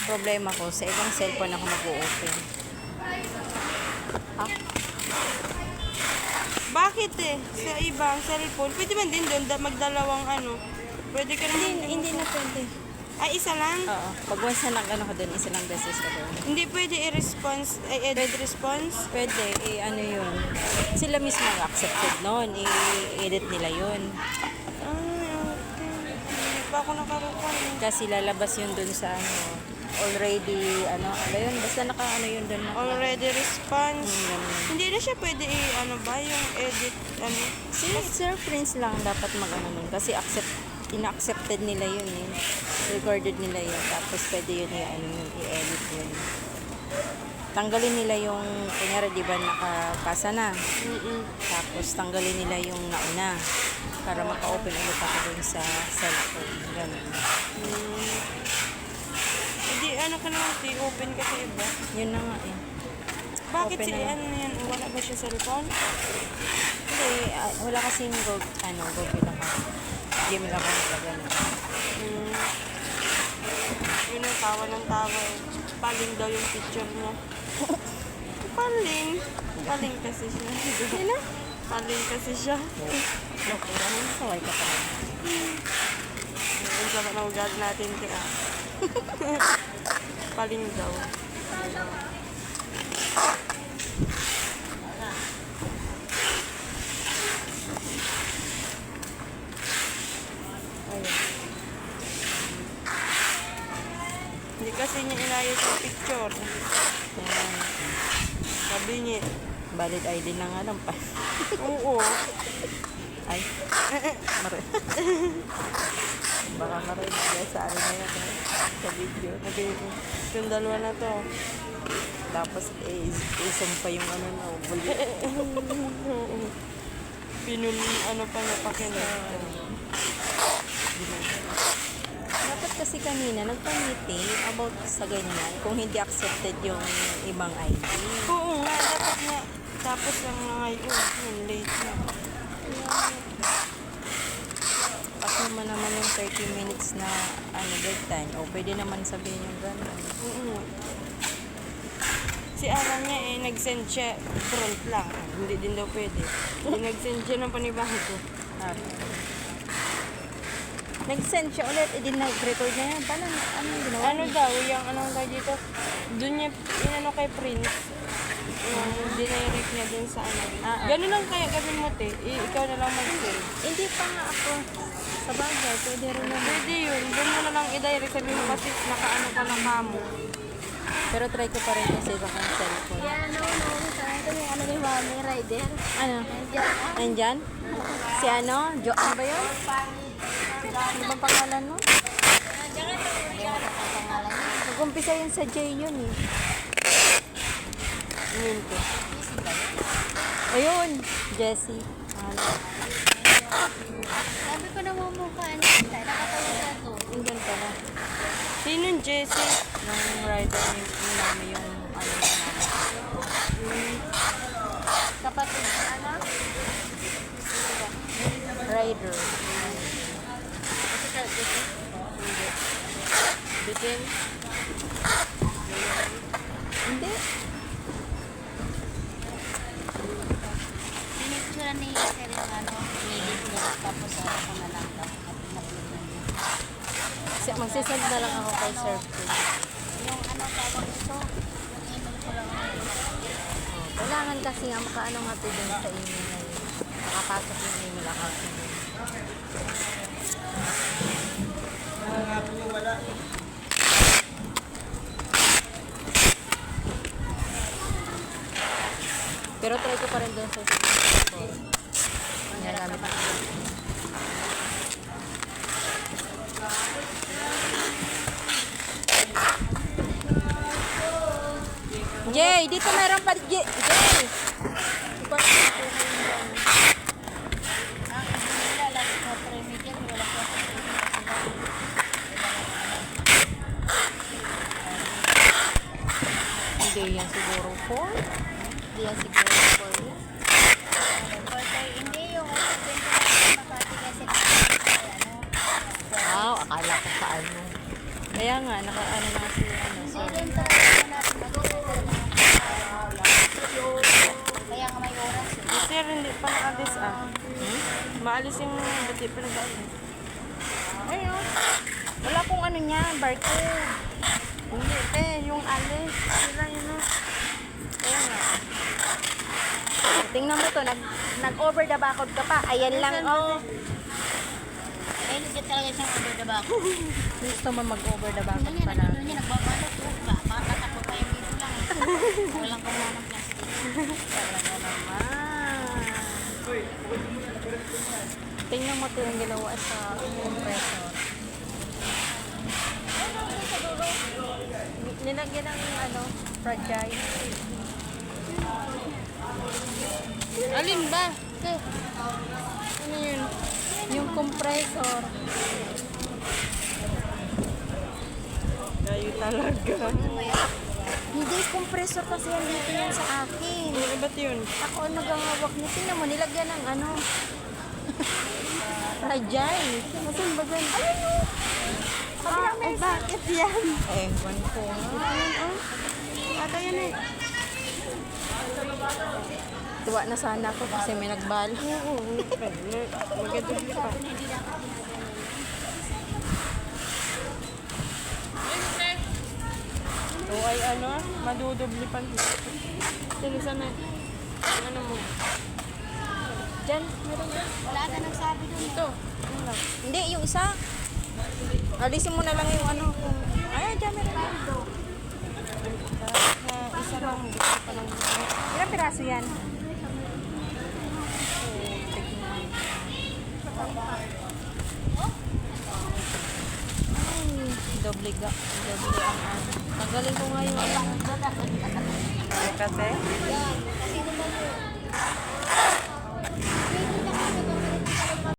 Problema ko, sa ibang cellphone ako mag-open. Ah, Bakit eh? Sa ibang cellphone. Pwede man din doon magdalawang ano. Pwede ka naman. hindi na pwede. Ay, isa lang? Oo. Pag once na nag-ano ka doon, isa lang beses ka doon. Hindi pwede i-response, edit response? Pwede, ano yun. Sila mismo ang accepted noon. I-edit nila yun. Ay, okay. Hindi pa ako nakarukan. Kasi lalabas yun doon sa already, ano yun. Basta ano yun doon. Already response. Ganun. Hindi na siya pwede ano ba, yung edit, ano? Si Sir Prince lang dapat mag-ano nun. Kasi ina-accepted nila yun eh. Recorded nila yun. Tapos pwede yun i-edit yun. Tanggalin nila yung, kunyari di ba nakapasa na. Tapos tanggalin nila yung nauna. Para maka-open ulit ako dun sa cellphone. Ganun. Hindi, ano ka naman, open ka sa iba. Yun na nga eh. Bakit Open si na lang. ano yan, wala ba siya cellphone? Hindi, wala kasing Google account. Gmail account na gano'n. Yun ang tawa ng tawa eh. Paling daw yung picture mo. Paling. Paling kasi siya. Sino? Paling kasi siya. Loko naman, saway ka pa. Ang sarap ng ugat natin, kaya. Paling daw. Ayun. Hindi kasi niya inayos yung picture. Yan. Sabi niya, Valid ID na nga lang pa. oo. Ay. Mare. Baka marinig guys sa ano na yan. Sa video. Sabi ko, yung dalawa na to. Tapos isang pa yung ano na. Buli. Ano pa niya pakinig. Dapat kasi kanina nagpa-meeting about sa ganyan. Kung hindi accepted yung ibang ID. Oo nga, dapat nga. Tapos lang na ngayon. Yun, late na. Kasi naman yung 30 minutes na break time. O pwede naman sabihin yung gano'n. Oo. Si Alan niya nag-send siya front lang. Hindi din daw pwede. Hindi nag-send siya ng panibago. Nag-send siya ulit, din nag-record na yan. Paano, yung ginawa? Ano daw, yung anong tayo dito, doon niya, inano kay Prince, yung dinirect niya dun sa ano. Ganun lang kaya gawin mo, te. Ikaw na lang mag-send. Hindi pa nga ako. Sa bagay, pwede rin naman. Pwede yun. Doon mo na lang i-direct. Sabi mo kasi nakaano ka na kamo. Pero try ko pa rin kasi sa kong cellphone. No. Ito yung ano ni Mami, rider. Ano? Nandiyan. Nandyan? Si ano? Ano ba yun? Ano bang pangalan mo? Nag-umpisa yun sa J yun eh. Yun ko. Ayun, Jessie. Sabi ko namumukhaan kita. Nakatawa sa to. Nandyan pala. Sino yung Jessie? Nung rider ni namin yung ano namin. Kapatid, ano? Rider. Bitin? Hindi. Pinicture ni Sir yung ano, edit niya. Tapos ano ko na lang. Magsisend na lang ako kay Sir Prince. Yung ano tawag ito, yung email ko lang. Kailangan kasi nga makaano nga to dun sa email na yun. Makapasok yung email account mo. Pero try ko pa rin dun sa cellphone. Ginagamit ko. Jay, dito meron pa. Jay! Ang nila lang sa premium, wala ko. Hindi yan siguro 4. Hindi yan siguro 4 yan. Hindi yung 20 Makati kasi ano. Wow, akala ko sa ano. Kaya nga, naka-ano na kasi ano. So, Hindi rin talaga natin mag-order. Kaya nga may oras eh. Sir, hindi pa nakalis Maalis yung dati pa nag-alis. ayun. Wala pong ano niya, barcode. Hindi, yung alis. Sila yun Kaya nga. Tingnan mo to, nag-over the barcode ka pa. Ayan lang, oh. Eh, legit talaga siyang order na ba ako? Gusto mo mag-over the barcode Ano pa yan, na. ano niya, nagbabalot po ba? Baka tatakbo pa yung dito lang. Walang kumuha ng plastic. Talaga naman. Tingnan mo to yung ginawa sa compressor. Nilagyan ng ano, fragile. Alin ba? Ano yun? Yung compressor. Kayo talaga. Hindi, compressor kasi yan dito yan sa akin. Ano ba't yun? Ako ang nagahawak niya. Tingnan mo, nilagyan ng ano. Fragile. Saan ba dyan? Ayun o. Ay, bakit yan? Ewan ko nga. Ata yan eh. Tuwa na sana ako kasi may nagbalo. Oo, magandang pa. O ay ano, madudubli pa. Sinisan na. Ano mo? Diyan, meron dyan. Wala ka nagsabi doon eh. Ito. Hindi, yung isa. Alisin mo na lang yung ano. Ay, dyan meron dyan. Isa lang. Gusto pa lang. Ilang piraso yan? Ay, doble ga. Doble ang ano. Tanggalin ko nga yung ano. Kasi? Yan, kasi naman